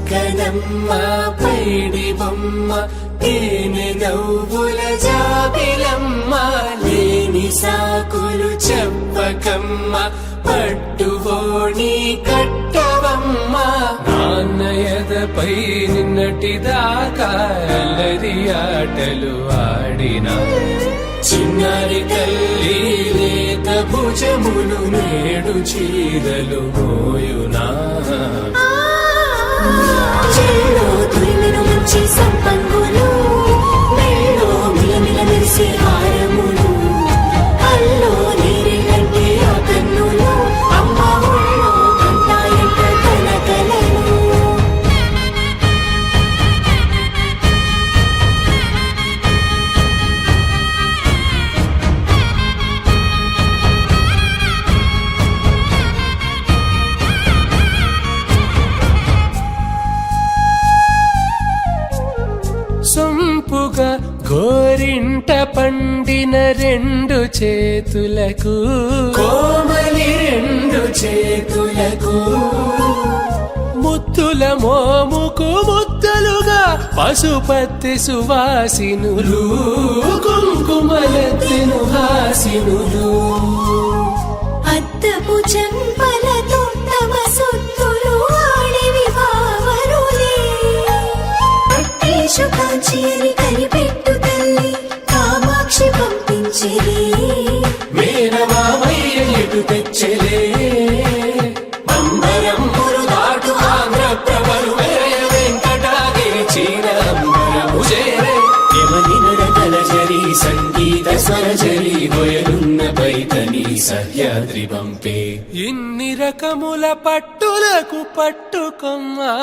చక్కనమ్మ పైడి బొమ్మ తేనె నవ్వుల జాబిలమ్మ లేని సాకులు చెప్పకమ్మ పట్టువోణి కట్టవమ్మ నాన్నయదపై నిన్నటిదాకా అల్లరి ఆటలు ఆడినా చిన్నారి తల్లి లేత భుజములు నేడు చీరలు మోయునా చెల్లో తురిమిన మంచి సంపంగులు మెల్లో మిలమిల మెరిసే హారములు అల్లో నీరిలంటే ఆ కన్నులు అమ్మ ఒళ్ళో కంటాయంట కలకలను సొంపుగా గోరింట పండిన రెండు చేతులకు కోమలి రెండు చేతులకు ముత్తుల మోముకు ముద్దలుగా పశుపతి సువాసినులు కుంకుమలెత్తెను హాసినులు అద్దపు చెంపలతో తమ సొత్తులు ఆడివి బావరులే పట్టేశు కాంచి అని కనిపెట్టు తల్లి కామాక్షి పంపించిరి మేనమామయ్య ఎటు తెచ్చలే అంబరమురు దాటు ఆంధ్ర ప్రభలు వేయ వెంకటాగిరి చీర అంబరము చేరే యమని నడకల జరి సంగీత స్వరజరి గొయలున్న పైతని సహ్యాద్రి పంపే ఇన్ని రకముల పట్టులకు పట్టుకొమ్మా